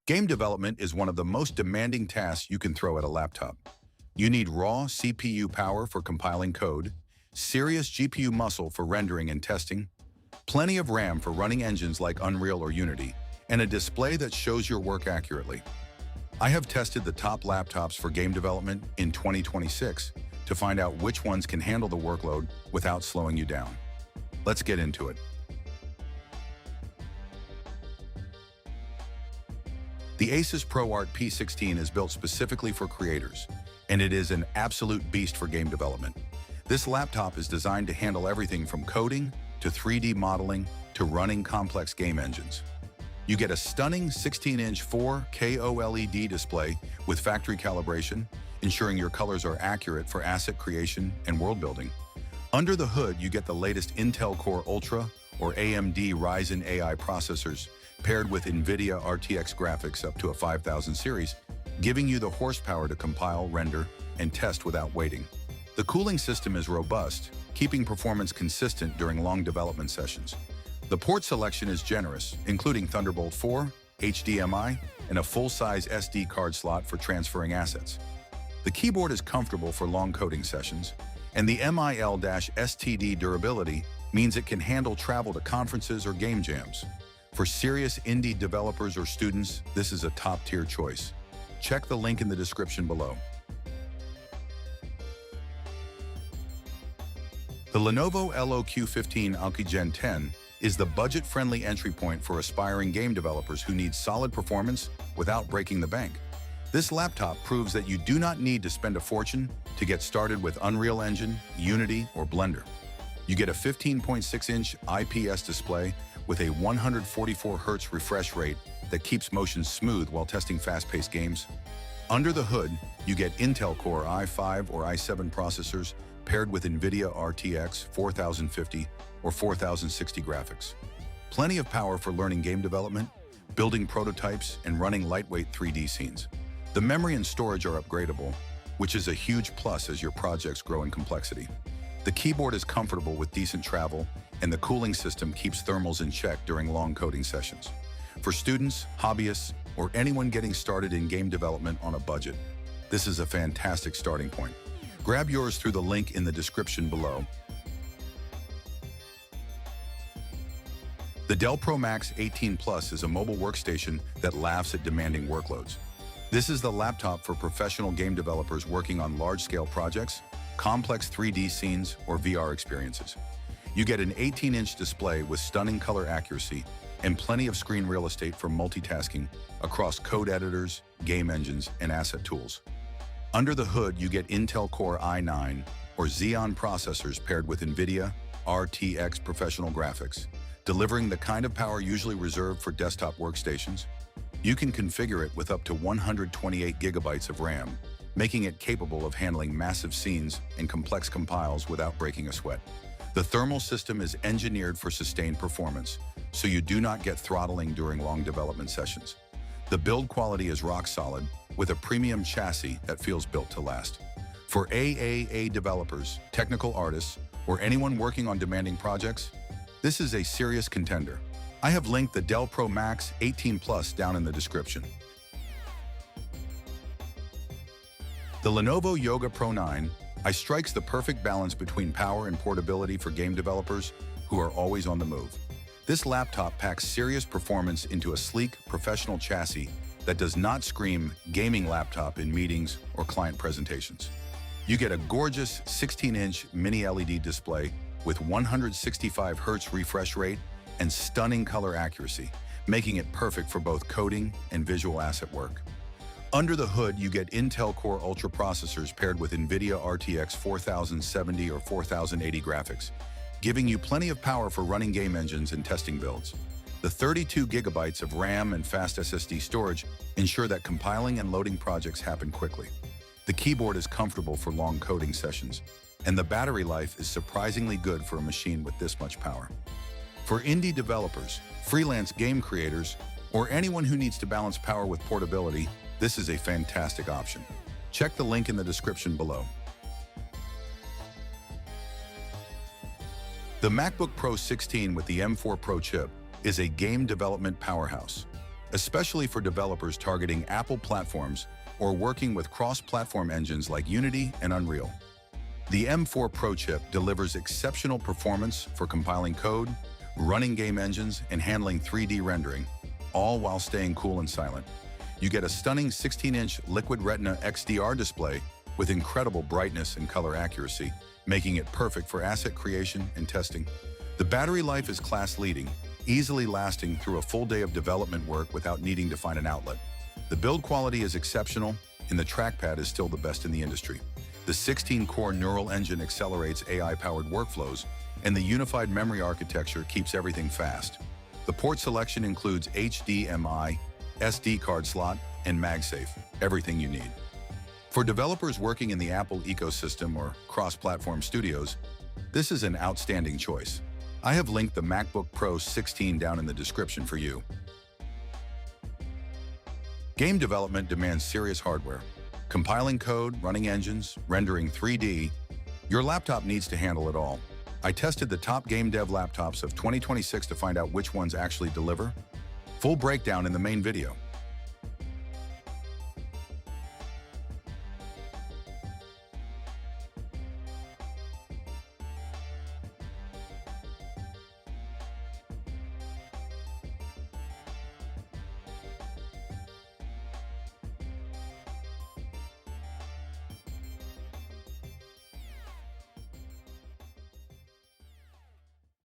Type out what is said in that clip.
Game development is one of the most demanding tasks you can throw at a laptop. You need raw CPU power for compiling code, serious GPU muscle for rendering and testing, plenty of RAM for running engines like Unreal or Unity, and a display that shows your work accurately. I have tested the top laptops for game development in 2026 to find out which ones can handle the workload without slowing you down. Let's get into it. The ASUS ProArt P16 is built specifically for creators, and it is an absolute beast for game development. This laptop is designed to handle everything from coding to 3D modeling to running complex game engines. You get a stunning 16-inch 4K OLED display with factory calibration, ensuring your colors are accurate for asset creation and world building. Under the hood, you get the latest Intel Core Ultra or AMD Ryzen AI processors paired with NVIDIA RTX graphics up to a 5000 series, giving you the horsepower to compile, render, and test without waiting. The cooling system is robust, keeping performance consistent during long development sessions. The port selection is generous, including Thunderbolt 4, HDMI, and a full-size SD card slot for transferring assets. The keyboard is comfortable for long coding sessions, and the MIL-STD durability means it can handle travel to conferences or game jams. For serious indie developers or students, this is a top-tier choice. Check the link in the description below. The Lenovo LOQ 15 Gen 10 is the budget-friendly entry point for aspiring game developers who need solid performance without breaking the bank. This laptop proves that you do not need to spend a fortune to get started with Unreal Engine, Unity, or Blender. You get a 15.6-inch IPS display with a 144 Hz refresh rate that keeps motion smooth while testing fast-paced games. Under the hood, you get Intel Core i5 or i7 processors paired with NVIDIA RTX 4050 or 4060 graphics. Plenty of power for learning game development, building prototypes, and running lightweight 3D scenes. The memory and storage are upgradable, which is a huge plus as your projects grow in complexity. The keyboard is comfortable with decent travel, and the cooling system keeps thermals in check during long coding sessions. For students, hobbyists, or anyone getting started in game development on a budget, this is a fantastic starting point. Grab yours through the link in the description below. The Dell Pro Max 18 Plus is a mobile workstation that laughs at demanding workloads. This is the laptop for professional game developers working on large-scale projects, complex 3D scenes, or VR experiences. You get an 18-inch display with stunning color accuracy and plenty of screen real estate for multitasking across code editors, game engines, and asset tools. Under the hood, you get Intel Core i9 or Xeon processors paired with NVIDIA RTX professional graphics, delivering the kind of power usually reserved for desktop workstations. You can configure it with up to 128 gigabytes of RAM, making it capable of handling massive scenes and complex compiles without breaking a sweat. The thermal system is engineered for sustained performance, so you do not get throttling during long development sessions. The build quality is rock solid, with a premium chassis that feels built to last. For AAA developers, technical artists, or anyone working on demanding projects, this is a serious contender. I have linked the Dell Pro Max 18 Plus down in the description. The Lenovo Yoga Pro 9 strikes the perfect balance between power and portability for game developers who are always on the move. This laptop packs serious performance into a sleek, professional chassis that does not scream gaming laptop in meetings or client presentations. You get a gorgeous 16-inch mini LED display with 165 Hz refresh rate and stunning color accuracy, making it perfect for both coding and visual asset work. Under the hood, you get Intel Core Ultra processors paired with NVIDIA RTX 4070 or 4080 graphics, giving you plenty of power for running game engines and testing builds. The 32 gigabytes of RAM and fast SSD storage ensure that compiling and loading projects happen quickly. The keyboard is comfortable for long coding sessions, and the battery life is surprisingly good for a machine with this much power. For indie developers, freelance game creators, or anyone who needs to balance power with portability, this is a fantastic option. Check the link in the description below. The MacBook Pro 16 with the M4 Pro chip is a game development powerhouse. especially for developers targeting Apple platforms or working with cross-platform engines like Unity and Unreal. The M4 Pro chip delivers exceptional performance for compiling code, running game engines, and handling 3D rendering, all while staying cool and silent. You get a stunning 16-inch Liquid Retina XDR display with incredible brightness and color accuracy, making it perfect for asset creation and testing. The battery life is class-leading, easily lasting through a full day of development work without needing to find an outlet. The build quality is exceptional, and the trackpad is still the best in the industry. The 16-core neural engine accelerates AI-powered workflows, and the unified memory architecture keeps everything fast. The port selection includes HDMI, SD card slot, and MagSafe, everything you need. For developers working in the Apple ecosystem or cross-platform studios, this is an outstanding choice. I have linked the MacBook Pro 16 down in the description for you. Game development demands serious hardware. Compiling code, running engines, rendering 3D, your laptop needs to handle it all. I tested the top game dev laptops of 2026 to find out which ones actually deliver. Full breakdown in the main video.